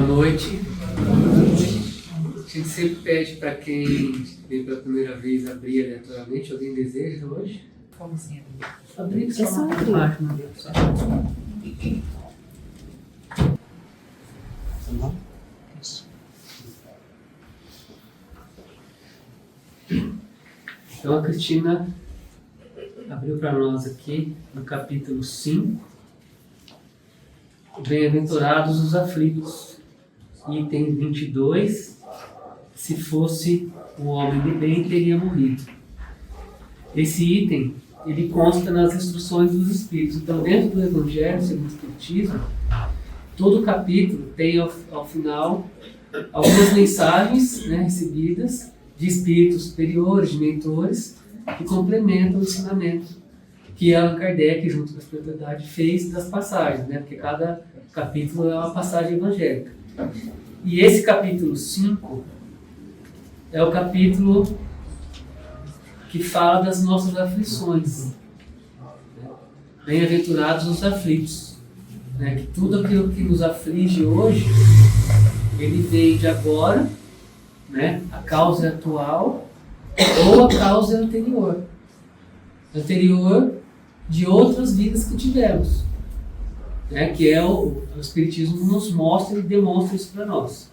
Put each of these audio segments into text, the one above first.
noite. A gente sempre pede para quem veio pela primeira vez abrir aleatoriamente. Alguém deseja hoje? Como assim? Abrir É só abrir. Então a Cristina abriu para nós aqui no capítulo 5. Bem-aventurados os aflitos. Item 22. Se fosse um homem de bem, teria morrido. Esse item, ele consta nas instruções dos Espíritos. Então, dentro do Evangelho segundo o Espiritismo, todo o capítulo tem ao final algumas mensagens, né, recebidas de espíritos superiores, de mentores, que complementam o ensinamento que Allan Kardec, junto com a espiritualidade, fez das passagens, né? Porque cada capítulo é uma passagem evangélica. E esse capítulo 5 é o capítulo que fala das nossas aflições. Bem-aventurados os aflitos. Né? Que tudo aquilo que nos aflige hoje, ele vem de agora, né? A causa atual ou a causa anterior de outras vidas que tivemos, né? Que é o Espiritismo nos mostra e demonstra isso para nós.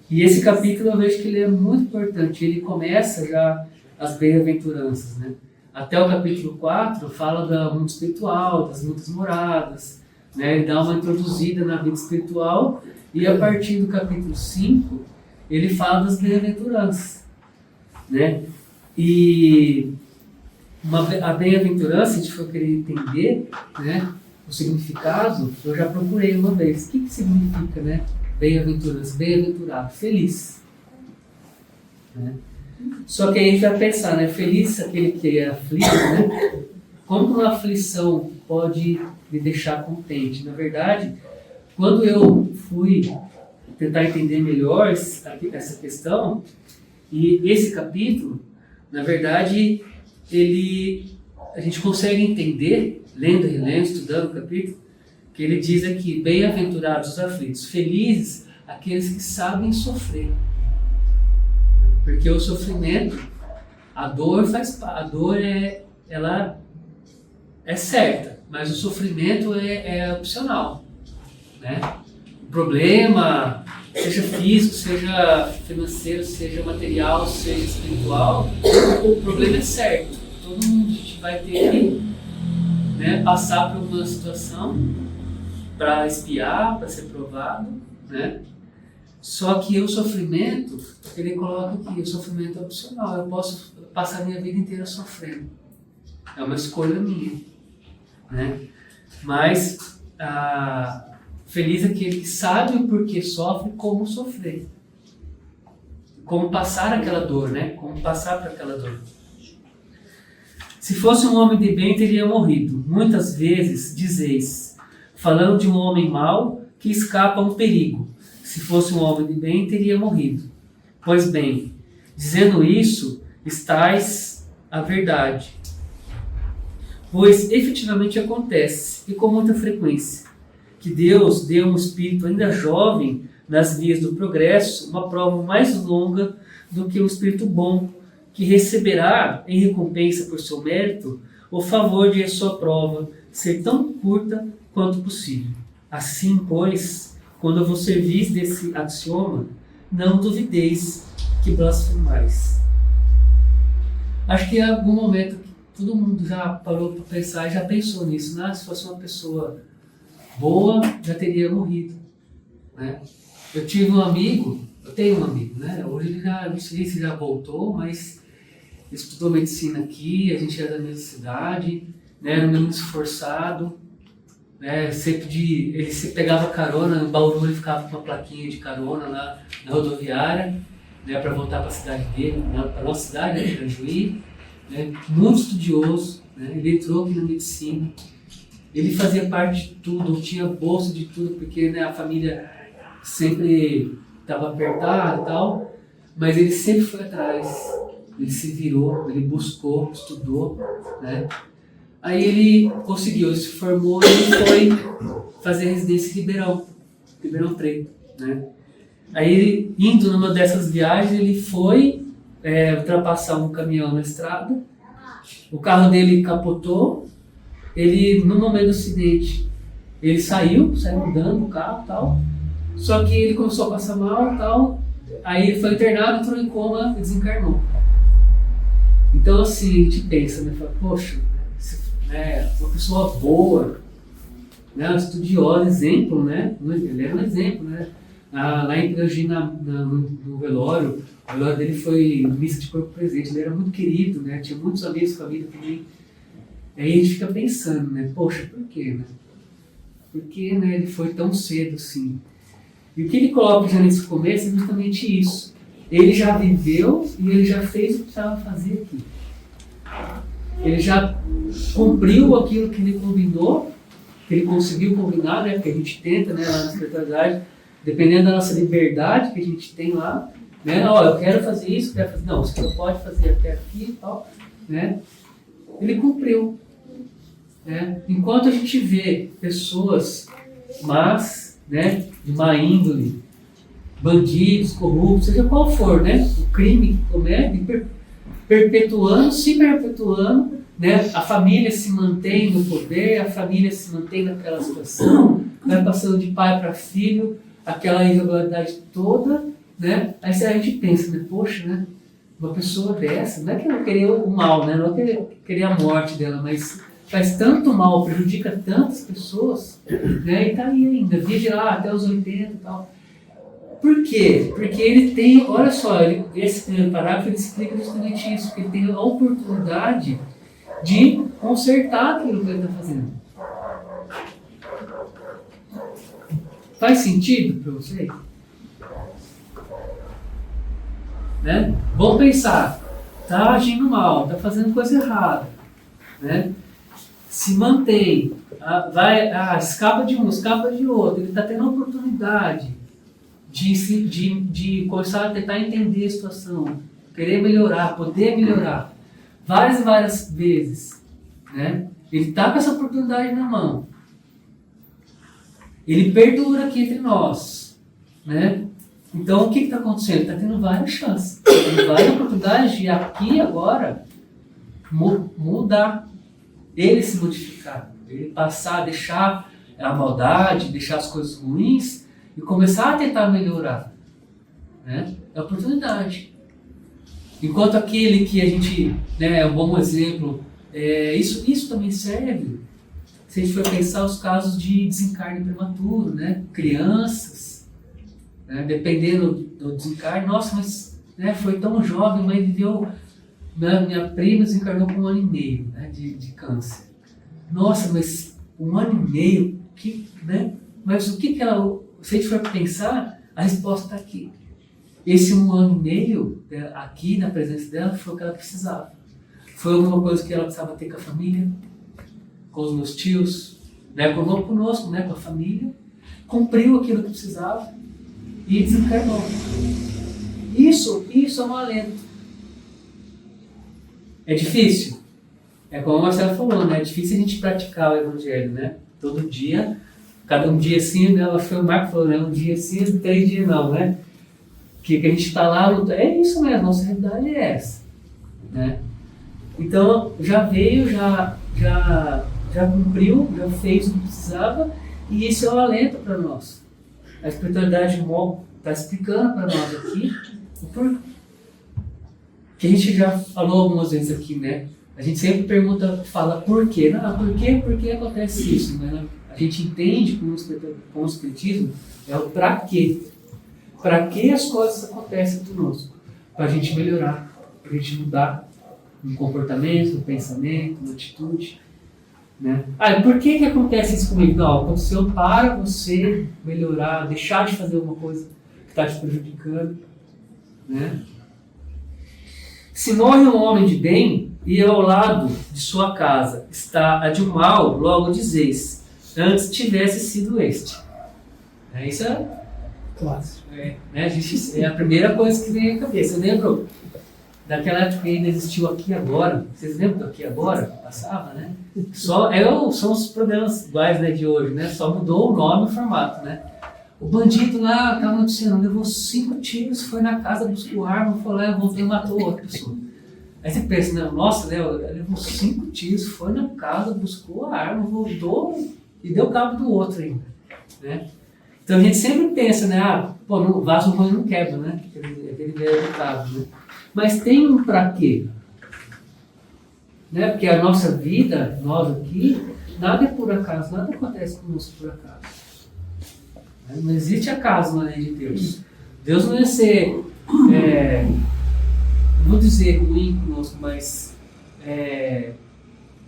E esse capítulo eu vejo que ele é muito importante. Ele começa já as bem-aventuranças, né? Até o capítulo 4 fala do mundo espiritual, das muitas moradas, né? Ele dá uma introduzida na vida espiritual. E a partir do capítulo 5, ele fala das bem-aventuranças, né? E a bem-aventurança, se a gente for querer entender, né, o significado, eu já procurei uma vez. O que significa, né? Bem-aventurança, bem-aventurado, feliz. Né? Só que aí a gente vai pensar, né? Feliz aquele que é aflito, né? Como que uma aflição pode me deixar contente? Na verdade, quando eu fui tentar entender melhor essa questão, e esse capítulo, na verdade, a gente consegue entender, lendo e relendo, estudando o capítulo, que ele diz aqui, bem-aventurados os aflitos, felizes aqueles que sabem sofrer. Porque o sofrimento, a dor ela é certa, mas o sofrimento é opcional, né? O problema, seja físico, seja financeiro, seja material, seja espiritual, o problema é certo. Todo mundo vai ter que, né, passar por uma situação para expiar, para ser provado, né? Só que o sofrimento, ele coloca aqui, o sofrimento é opcional. Eu posso passar a minha vida inteira sofrendo. É uma escolha minha, né? Mas feliz é aquele que sabe o porquê sofre, como sofrer. Como passar aquela dor, né? Como passar por aquela dor. Se fosse um homem de bem, teria morrido. Muitas vezes dizeis, falando de um homem mau que escapa a um perigo. Se fosse um homem de bem, teria morrido. Pois bem, dizendo isso, estais a verdade. Pois efetivamente acontece, e com muita frequência, que Deus deu a um espírito ainda jovem nas vias do progresso uma prova mais longa do que um espírito bom, que receberá em recompensa por seu mérito o favor de a sua prova ser tão curta quanto possível. Assim, pois, quando vos servis desse axioma, não duvideis que blasfemais. Acho que em algum momento todo mundo já parou para pensar e já pensou nisso, né? Se fosse uma pessoa boa, já teria morrido, né? Eu tenho um amigo, né? Hoje ele já, não sei se já voltou, mas ele estudou medicina aqui, a gente era da mesma cidade, né? Era um menino esforçado, né? Ele se pegava carona, em Bauru ele ficava com uma plaquinha de carona lá na rodoviária, né? Para voltar para a cidade dele, para a nossa cidade, né? Para Juí, né? Muito estudioso, né? Ele entrou aqui na medicina, ele fazia parte de tudo, tinha bolsa de tudo, porque, né, a família sempre estava apertada e tal, mas ele sempre foi atrás, ele se virou, ele buscou, estudou, né? Aí ele conseguiu, ele se formou e foi fazer residência em Ribeirão, Ribeirão Preto, né? Aí, indo numa dessas viagens, ele foi ultrapassar um caminhão na estrada, o carro dele capotou, ele, no momento do acidente, ele saiu andando o carro e tal, só que ele começou a passar mal e tal, aí ele foi internado, entrou em coma e desencarnou. Então, assim, a gente pensa, né? Fala, poxa, uma pessoa boa, né? Uma estudiosa, exemplo, né? Ele era um exemplo, né? Lá em Pirangi, no velório, o velório dele foi missa de corpo presente, ele era muito querido, né? Tinha muitos amigos, família também. Aí a gente fica pensando, né? Poxa, por quê, né? Por que, né, ele foi tão cedo assim? E o que ele coloca já nesse começo é justamente isso. Ele já viveu e ele já fez o que precisava fazer aqui. Ele já cumpriu aquilo que ele combinou, que ele conseguiu combinar, né? Porque a gente tenta, né, lá na espiritualidade, dependendo da nossa liberdade que a gente tem lá, né? Ó, eu quero fazer isso, eu quero fazer... Não, você não pode fazer até aqui e tal, né? Ele cumpriu. Né? Enquanto a gente vê pessoas más, né, de má índole, bandidos, corruptos, seja qual for, né, o crime que comete, se perpetuando, né, a família se mantém no poder, a família se mantém naquela situação, vai passando de pai para filho, aquela irregularidade toda, né, aí a gente pensa, né, poxa, né, uma pessoa dessa, não é que eu queria o mal, né, não é que eu queria a morte dela, mas faz tanto mal, prejudica tantas pessoas, né? E tá aí ainda, vive lá até os 80 e tal. Por quê? Porque ele tem, olha só, esse primeiro parágrafo ele explica justamente isso, porque ele tem a oportunidade de consertar aquilo que ele está fazendo. Faz sentido para você? Né? Vamos pensar, tá agindo mal, tá fazendo coisa errada, né? Se mantém, escapa de um, escapa de outro, ele está tendo a oportunidade de começar a tentar entender a situação, querer melhorar, poder melhorar, várias e várias vezes, né? Ele está com essa oportunidade na mão, ele perdura aqui entre nós, né? Então o que está acontecendo? Ele está tendo várias chances, tem várias oportunidades de aqui agora mudar, ele se modificar, ele passar, deixar a maldade, deixar as coisas ruins e começar a tentar melhorar, né? É a oportunidade. Enquanto aquele que a gente, né, é um bom exemplo, isso também serve, se a gente for pensar os casos de desencarne prematuro, né? Crianças, né? Dependendo do desencarne, nossa, mas, né, foi tão jovem, mas viveu... Minha prima desencarnou com 1 ano e meio, né, de câncer. Nossa, mas 1 ano e meio, né? Mas o que ela... Se a gente for pensar, a resposta está aqui. Esse 1 ano e meio, aqui na presença dela, foi o que ela precisava. Foi alguma coisa que ela precisava ter com a família, com os meus tios, né, conosco, né, com a família. Cumpriu aquilo que precisava e desencarnou. Isso é um alento. É difícil? É como a Marcela falou, né? É difícil a gente praticar o Evangelho, né? Todo dia, cada um dia assim, né? O Marco falou, né? Um dia sim, 3 dias não, né? Que a gente está lá, é isso mesmo, a nossa realidade é essa, né? Então, já veio, já cumpriu, já fez o que precisava, e isso é um alento para nós. A espiritualidade está explicando para nós aqui o porquê. Que a gente já falou algumas vezes aqui, né? A gente sempre fala por quê? Não, por que acontece isso? Né? A gente entende com o Espiritismo é o para quê. Para que as coisas acontecem conosco? Para a gente melhorar, para a gente mudar no comportamento, no pensamento, na atitude. Né? E por que acontece isso comigo? Não, aconteceu para você melhorar, deixar de fazer alguma coisa que está te prejudicando. Né? Se morre um homem de bem, e ao lado de sua casa está a de um mal, logo dizeis, antes tivesse sido este. Isso é clássico. Né? É a primeira coisa que vem à cabeça. Lembro daquela época que ainda existiu Aqui e Agora. Vocês lembram do Aqui e Agora? Passava, né? São os programas iguais, né, de hoje, né? Só mudou o nome e o formato, né? O bandido lá estava noticiando, levou 5 tiros, foi na casa, buscou arma, foi lá, voltou e matou outra pessoa. Aí você pensa, né, nossa, né, levou 5 tiros, foi na casa, buscou a arma, voltou e deu cabo do outro ainda. Né? Então a gente sempre pensa, né, pô, o vaso ruim não quebra, né? Aquele velho ditado, né? Mas tem um pra quê? Né? Porque a nossa vida, nós aqui, nada é por acaso, nada acontece conosco por acaso. Não existe acaso na lei de Deus. Deus não ia ser, não vou dizer ruim conosco, mas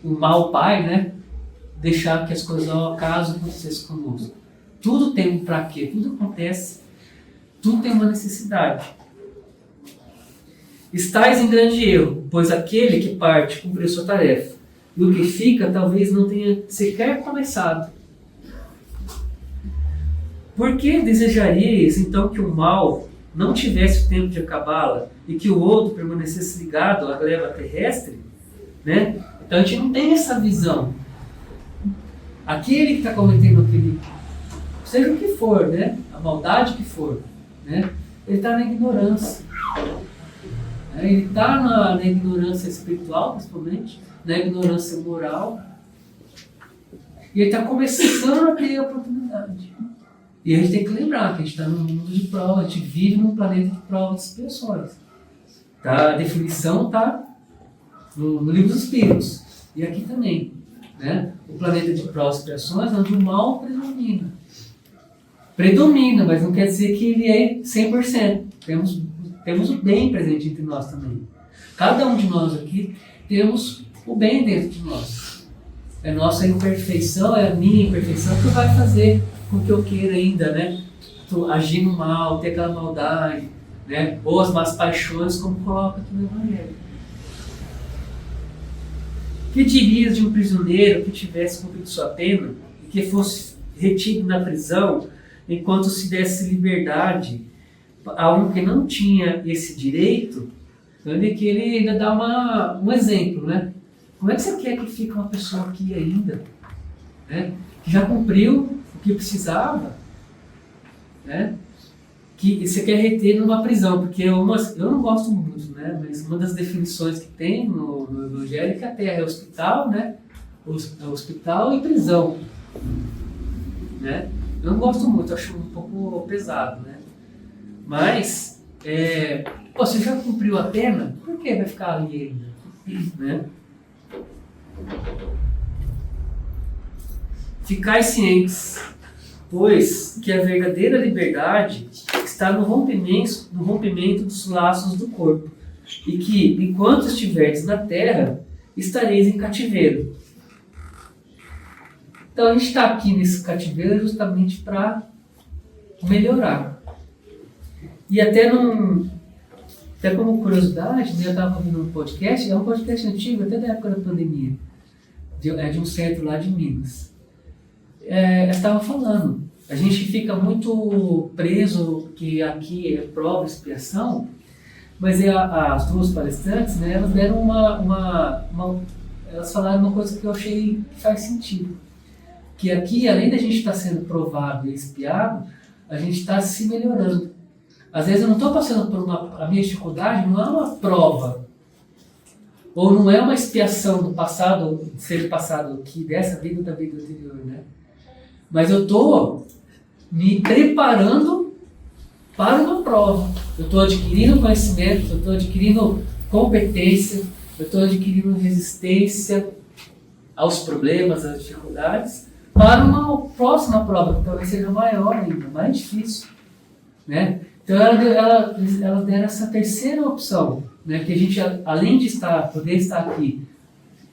um mau pai, né? Deixar que as coisas ao acaso acontecessem conosco. Tudo tem um pra quê, tudo acontece, tudo tem uma necessidade. Estais em grande erro, pois aquele que parte cumpriu sua tarefa, e o que fica talvez não tenha sequer começado. Por que desejaríeis então que o mal não tivesse o tempo de acabá-la e que o outro permanecesse ligado à gleba terrestre? Né? Então a gente não tem essa visão. Aquele que está cometendo aquele, seja o que for, né? A maldade que for, né? Ele está na ignorância. Ele está na ignorância espiritual, principalmente, na ignorância moral. E ele está começando a ter a oportunidade. E a gente tem que lembrar que a gente está num mundo de prova, a gente vive num planeta de provas e expiações. Tá? A definição está no Livro dos Espíritos. E aqui também. Né? O planeta de provas e expiações onde o mal predomina. Predomina, mas não quer dizer que ele é 100%. Temos o bem presente entre nós também. Cada um de nós aqui temos o bem dentro de nós. É a nossa imperfeição, é a minha imperfeição que vai fazer com que eu queira ainda, né? Agir no mal, ter aquela maldade, né? Ou as más paixões, como coloca aqui no Evangelho. Que dirias de um prisioneiro que tivesse cumprido sua pena e que fosse retido na prisão enquanto se desse liberdade a um que não tinha esse direito? Então que ele ainda dá um exemplo, né? Como é que você quer que fique uma pessoa aqui ainda, né? Que já cumpriu o que precisava, né? Que você quer reter numa prisão, porque eu não gosto muito, né? Mas uma das definições que tem no Evangelho é que a Terra é hospital, né? Hospital e prisão, né? Eu não gosto muito, acho um pouco pesado, né? Mas, você já cumpriu a pena, por que vai ficar ali ainda? Né? Ficais cientes, pois que a verdadeira liberdade está no rompimento dos laços do corpo, e que, enquanto estiverdes na terra, estareis em cativeiro. Então a gente está aqui nesse cativeiro justamente para melhorar. E até como curiosidade, né, eu estava ouvindo um podcast, é um podcast antigo, até da época da pandemia, de um centro lá de Minas. Eu estava falando, a gente fica muito preso que aqui é prova e expiação, mas as duas palestrantes, né, elas deram elas falaram uma coisa que eu achei que faz sentido. Que aqui, além da gente estar sendo provado e expiado, a gente está se melhorando. Às vezes eu não estou passando por a minha dificuldade não é uma prova, ou não é uma expiação do passado, seja passado aqui, dessa vida ou da vida anterior, né? Mas eu estou me preparando para uma prova. Eu estou adquirindo conhecimento, eu estou adquirindo competência, eu estou adquirindo resistência aos problemas, às dificuldades, para uma próxima prova, que talvez seja maior ainda, mais difícil, né? Então ela deram essa terceira opção, né? Que a gente, além de poder estar aqui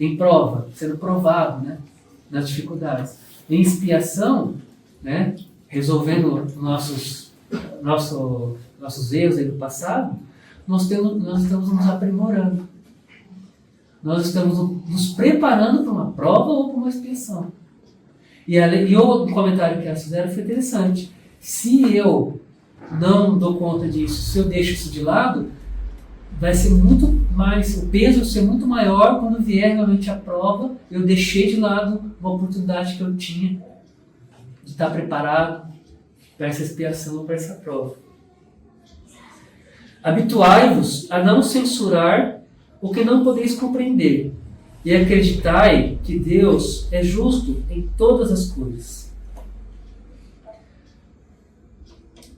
em prova, sendo provado, né? Nas dificuldades, em expiação, né? Resolvendo nossos erros aí do passado, nós estamos nos aprimorando. Nós estamos nos preparando para uma prova ou para uma expiação. E o comentário que elas fizeram foi interessante. Se eu não dou conta disso, se eu deixo isso de lado, vai ser muito mais, o peso vai ser muito maior quando vier realmente a prova. Eu deixei de lado uma oportunidade que eu tinha de estar preparado, para essa expiação ou para essa prova. Habituai-vos a não censurar o que não podeis compreender, e acreditai que Deus é justo em todas as coisas.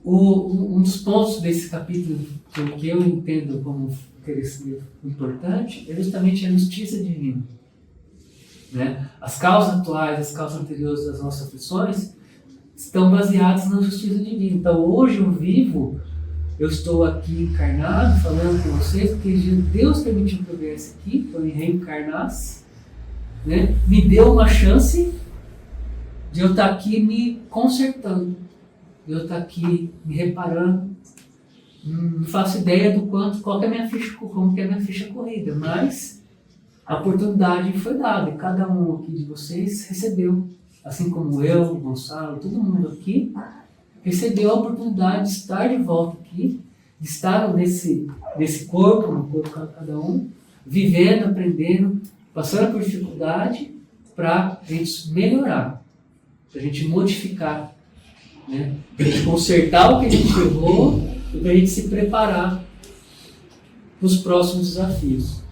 Um dos pontos desse capítulo que eu entendo como importante é justamente a justiça divina. Né? As causas atuais, as causas anteriores das nossas aflições estão baseadas na justiça divina. Então hoje eu vivo, eu estou aqui encarnado falando com vocês porque Deus permitiu que eu viesse aqui, que eu me reencarnasse, né? Me deu uma chance de eu estar aqui me consertando, de eu estar aqui me reparando. Não faço ideia do qual que é a minha ficha, como que é a minha ficha corrida, mas a oportunidade foi dada e cada um aqui de vocês recebeu, assim como eu, o Gonçalo, todo mundo aqui recebeu a oportunidade de estar de volta aqui, de estar nesse corpo, no corpo de cada um, vivendo, aprendendo, passando por dificuldade para a gente melhorar, para a gente modificar, né? Para a gente consertar o que a gente errou e para a gente se preparar para os próximos desafios.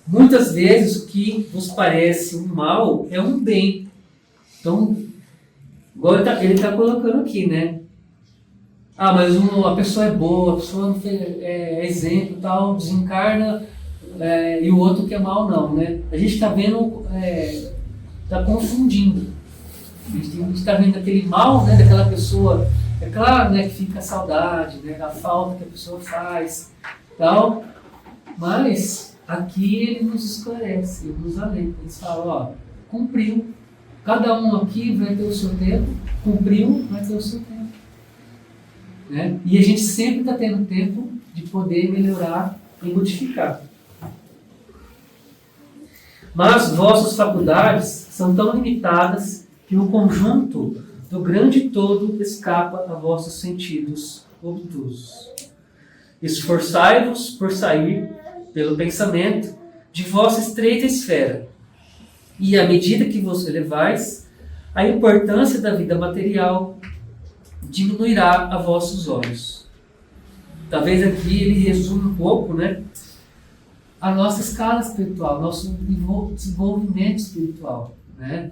Muitas vezes o que nos parece um mal é um bem. Então, agora ele está colocando aqui, né? Ah, mas a pessoa é boa, a pessoa é exemplo, tal, desencarna, e o outro que é mal não, né? A gente está vendo, está confundindo. A gente está vendo aquele mal, né, daquela pessoa, é claro, né, que fica a saudade, né, da falta que a pessoa faz, tal, mas aqui ele nos esclarece, ele nos alenta, ele fala, ó, cumpriu. Cada um aqui vai ter o seu tempo, cumpriu, vai ter o seu tempo. Né? E a gente sempre está tendo tempo de poder melhorar e modificar. Mas vossas faculdades são tão limitadas que o conjunto do grande todo escapa a vossos sentidos obtusos. Esforçai-vos por sair, pelo pensamento, de vossa estreita esfera, e à medida que vos elevais, a importância da vida material diminuirá a vossos olhos. Talvez aqui ele resume um pouco, né, a nossa escala espiritual, nosso desenvolvimento espiritual. Né?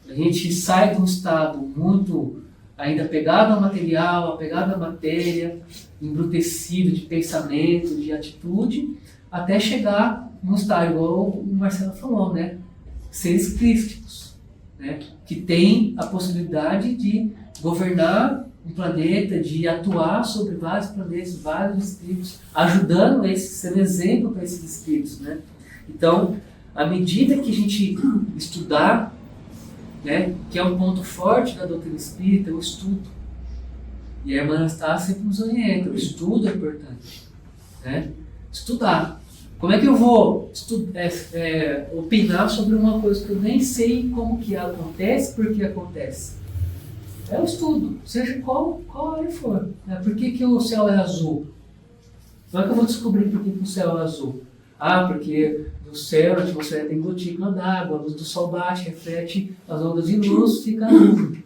A gente sai de um estado muito ainda apegado ao material, apegado à matéria, embrutecido de pensamento, de atitude, até chegar num estado, igual o Marcelo falou, né? Seres crísticos, né? Que tem a possibilidade de governar um planeta, de atuar sobre vários planetas, vários espíritos, ajudando esses, sendo exemplo para esses espíritos. Né? Então, à medida que a gente estudar, né, que é um ponto forte da doutrina espírita, o estudo. E a irmã Anastácia sempre nos orienta, o estudo é importante. Né? Estudar. Como é que eu vou opinar sobre uma coisa que eu nem sei como que acontece, por que acontece? É o estudo, seja qual área for. Né? Por que o céu é azul? Como é que eu vou descobrir por que o céu é azul? Ah, porque no céu a atmosfera tem gotícula d'água, a luz do sol bate, reflete as ondas de luz, fica azul.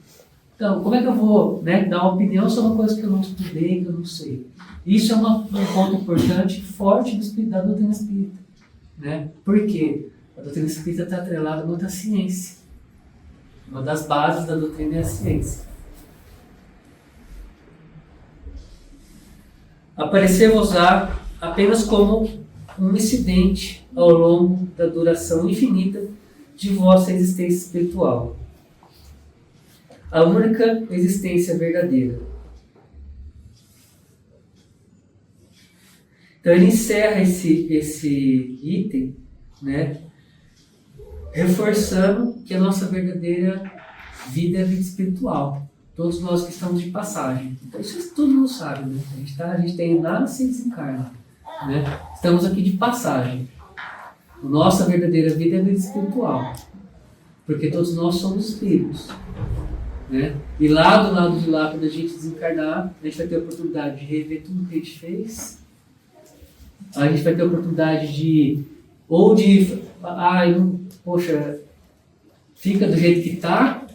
Então, como é que eu vou, né, dar uma opinião sobre uma coisa que eu não estudei, que eu não sei? Isso é um ponto importante, forte da doutrina espírita. Né? Por quê? A doutrina espírita está atrelada muito à ciência. Uma das bases da doutrina é a ciência. Aparecer-vos-á apenas como um incidente ao longo da duração infinita de vossa existência espiritual. A única existência verdadeira. Então ele encerra esse item, né, reforçando que a nossa verdadeira vida é a vida espiritual. Todos nós que estamos de passagem. Então isso todo mundo sabe, né? A gente tem nasce e desencarna. Né? Estamos aqui de passagem. A nossa verdadeira vida é a vida espiritual. Porque todos nós somos espíritos. Né? E lá do lado de lá, quando a gente desencarnar, a gente vai ter a oportunidade de rever tudo que a gente fez. A gente vai ter a oportunidade poxa, fica do jeito que está.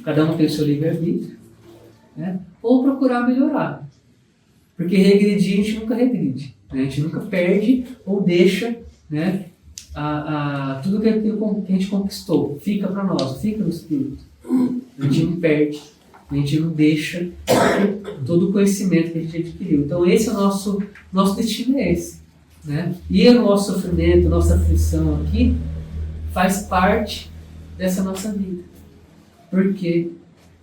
Cada um tem o seu livre-arbítrio. né? Ou procurar melhorar. Porque regredir a gente nunca regride, né? A gente nunca perde ou deixa, né, tudo aquilo que a gente conquistou. Fica para nós, fica no espírito. A gente não perde, a gente não deixa todo o conhecimento que a gente adquiriu. Então esse é o nosso destino, é esse, né? E o nosso sofrimento, a nossa aflição aqui faz parte dessa nossa vida. Porque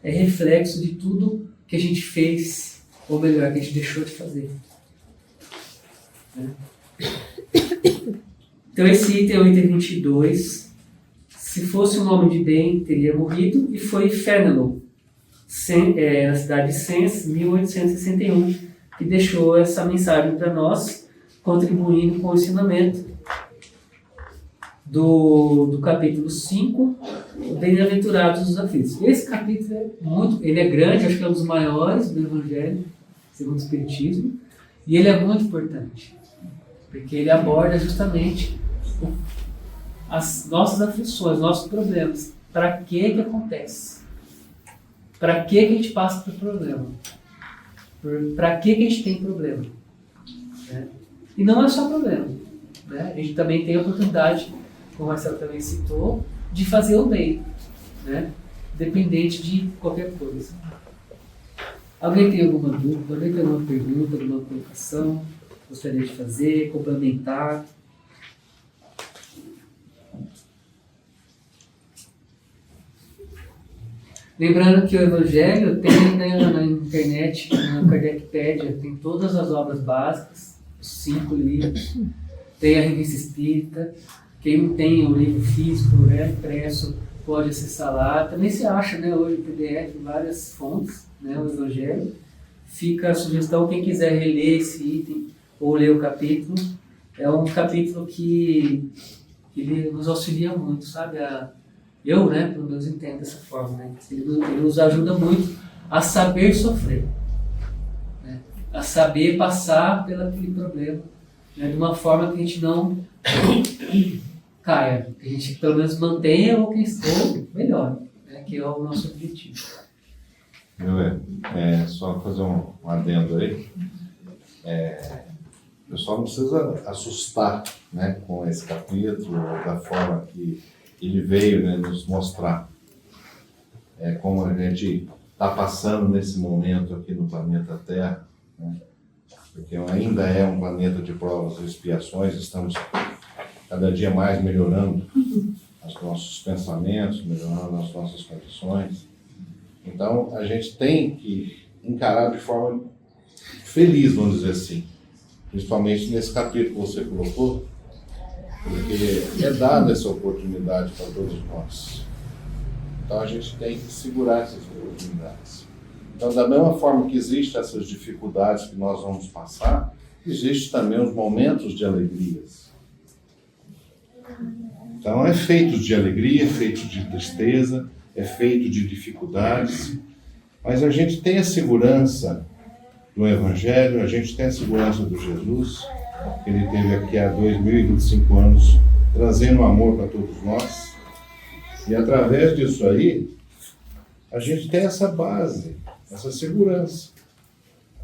é reflexo de tudo que a gente fez, ou melhor, que a gente deixou de fazer. Né? Então esse item é o item 22. Se fosse um homem de bem, teria morrido, e foi Fénelon, na cidade de Sens, 1861, que deixou essa mensagem para nós, contribuindo com o ensinamento do capítulo 5, Bem-aventurados os aflitos. Esse capítulo ele é grande, acho que é um dos maiores do Evangelho, segundo o Espiritismo, e ele é muito importante, porque ele aborda justamente as nossas aflições, nossos problemas. Para que acontece? Para que a gente passa por problema? Para que a gente tem problema? Né? E não é só problema. Né? A gente também tem a oportunidade, como o Marcelo também citou, de fazer o bem, né? Dependente de qualquer coisa. Alguém tem alguma dúvida? Alguém tem alguma pergunta, alguma colocação? Gostaria de fazer, complementar? Lembrando que o Evangelho tem, né, na internet, na Kardecpédia, tem todas as obras básicas, os 5 livros, tem a Revista Espírita. Quem não tem o livro físico, né, impresso, pode acessar lá. Também se acha, né, hoje o PDF em várias fontes, né, o Evangelho. Fica a sugestão, quem quiser reler esse item ou ler o capítulo, é um capítulo que ele nos auxilia muito, sabe? Eu, né, pelo menos entendo dessa forma, né? Ele nos ajuda muito a saber sofrer, né? A saber passar pelo aquele problema, né, de uma forma que a gente não caia, que a gente pelo menos mantenha ou melhor, né, que é o nosso objetivo. Só fazer um adendo aí. O pessoal não precisa assustar, né, com esse capítulo, da forma que ele veio, né, nos mostrar como a gente está passando nesse momento aqui no planeta Terra, né, porque ainda é um planeta de provas e expiações. Estamos cada dia mais melhorando os nossos pensamentos, melhorando as nossas condições. Então, a gente tem que encarar de forma feliz, vamos dizer assim, principalmente nesse capítulo que você colocou, porque é dada essa oportunidade para todos nós. Então, a gente tem que segurar essas oportunidades. Então, da mesma forma que existem essas dificuldades que nós vamos passar, existem também os momentos de alegrias. Então, é feito de alegria, é feito de tristeza, é feito de dificuldades, mas a gente tem a segurança do Evangelho, a gente tem a segurança do Jesus, que ele teve aqui há 2025 anos, trazendo amor para todos nós, e através disso aí, a gente tem essa base, essa segurança,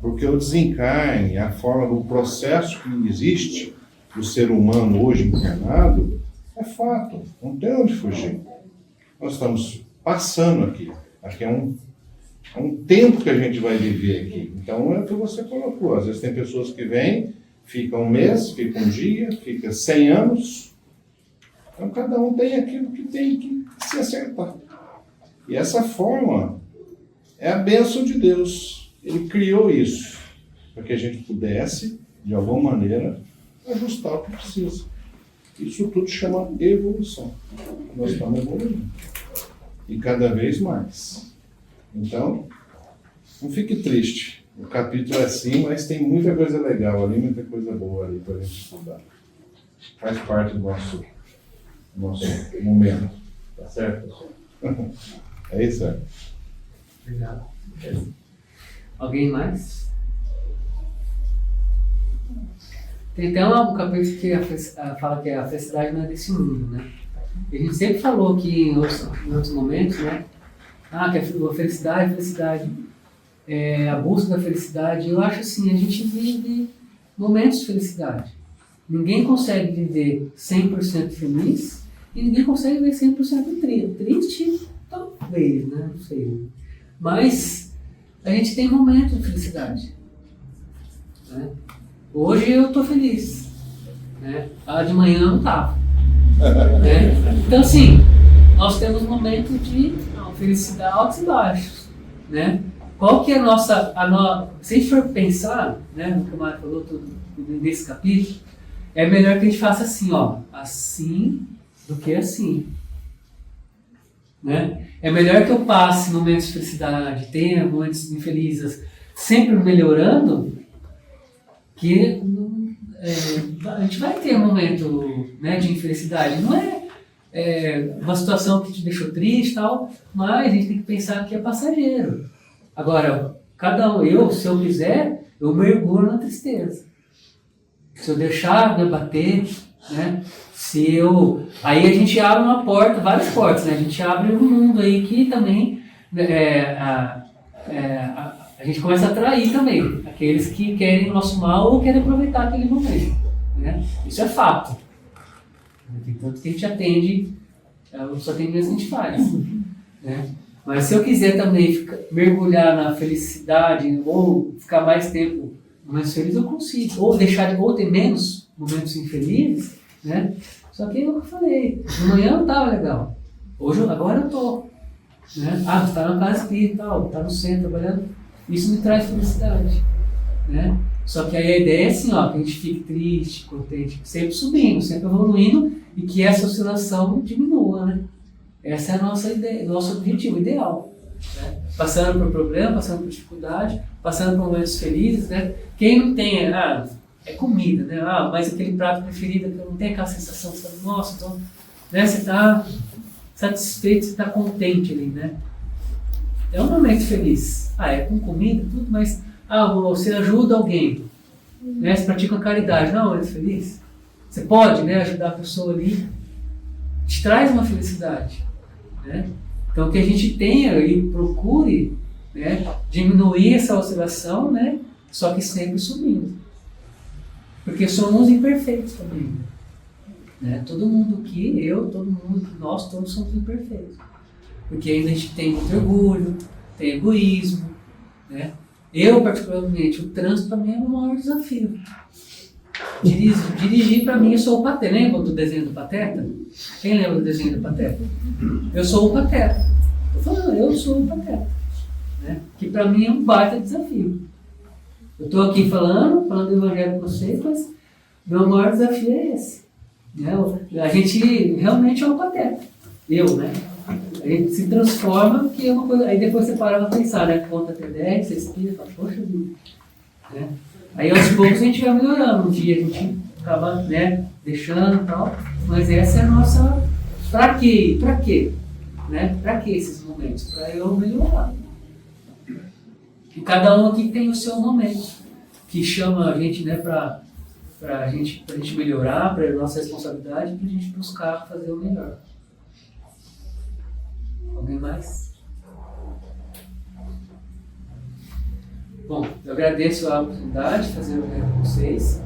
porque o desencarne, a forma do processo que existe do ser humano hoje encarnado, é fato, não tem onde fugir. Nós estamos passando aqui. Acho que é um tempo que a gente vai viver aqui. Então, é o que você colocou. Às vezes tem pessoas que vêm, ficam um mês, ficam um dia, ficam 100 anos. Então, cada um tem aquilo que tem que se acertar. E essa forma é a bênção de Deus. Ele criou isso para que a gente pudesse, de alguma maneira, ajustar o que precisa. Isso tudo chama evolução. Nós estamos evoluindo. E cada vez mais. Então, não fique triste. O capítulo é assim, mas tem muita coisa legal ali, muita coisa boa ali para a gente estudar. Faz parte do nosso momento. Tá certo, pessoal? É isso aí. Obrigado. Alguém mais? Tem até um capítulo que fala que a felicidade não é desse mundo, né? E a gente sempre falou que em outros momentos, né? Que a felicidade a busca da felicidade, eu acho assim, a gente vive momentos de felicidade. Ninguém consegue viver 100% feliz e ninguém consegue viver 100% triste, talvez, né? Não sei. Mas a gente tem momentos de felicidade. Né? Hoje eu estou feliz. Né? De manhã eu não estava. Né? Então, assim, nós temos momentos de felicidade altos e baixos. Né? Qual que é se a gente for pensar, né, no que o Mário falou nesse capítulo, é melhor que a gente faça assim, assim do que assim. Né? É melhor que eu passe momentos de felicidade, tenha momentos infelizes, sempre melhorando, que a gente vai ter um momento, né, de infelicidade. Não é uma situação que te deixou triste e tal, mas a gente tem que pensar que é passageiro. Agora, se eu quiser, eu mergulho na tristeza. Se eu deixar me bater, né? Aí a gente abre uma porta, várias portas, né? A gente abre um mundo aí que também a gente começa a atrair também aqueles que querem o nosso mal ou querem aproveitar aquele momento, né? Isso é fato. Tem tanto que a gente atende, os atendimentos que a gente faz, né? Mas se eu quiser também mergulhar na felicidade ou ficar mais tempo mais feliz, eu consigo. Ou ter menos momentos infelizes, né? Só que é o que eu falei. De manhã eu estava legal. Agora eu estou. Né? Você está na casa espírita, está no centro trabalhando. Isso me traz felicidade. Né? Só que aí a ideia é assim, que a gente fique triste, contente, sempre subindo, sempre evoluindo e que essa oscilação diminua, né? Essa é a nossa ideia, nosso objetivo ideal. Né? Passando por problema, passando por dificuldade, passando por momentos felizes, né? Quem não tem, é comida, né? Mas aquele prato preferido, que não tem aquela sensação, nossa, então, né? Você está satisfeito, você está contente ali, né? É um momento feliz. É com comida, tudo, mas você ajuda alguém, né? Você pratica uma caridade, não é feliz? Você pode, né, ajudar a pessoa ali, te traz uma felicidade, né? Então que a gente tenha e procure, né, diminuir essa oscilação, né, só que sempre subindo. Porque somos imperfeitos também. Né? Todo mundo aqui, nós todos somos imperfeitos. Porque ainda a gente tem muito orgulho, tem egoísmo. Né? Eu, particularmente, o trânsito para mim é o maior desafio. Dirigir para mim, eu sou o Pateta. Lembra do desenho do Pateta? Quem lembra do desenho do Pateta? Eu sou o Pateta. Eu sou o Pateta. Né? Que para mim é um baita desafio. Eu estou aqui falando do Evangelho com vocês, mas meu maior desafio é esse. Né? A gente realmente é um Pateta. Né? A gente se transforma, que é uma coisa. Aí depois você para para pensar, né? Conta até 10, você expira e fala, poxa vida. Né? Aí aos poucos a gente vai melhorando. Um dia a gente acaba, né, deixando e tal. Mas essa é a nossa. Pra quê? Né? Pra que esses momentos? Pra eu melhorar. E cada um aqui tem o seu momento, que chama a gente, né, pra gente melhorar, para a nossa responsabilidade, para a gente buscar fazer o melhor. Alguém mais? Bom, eu agradeço a oportunidade de fazer o com vocês.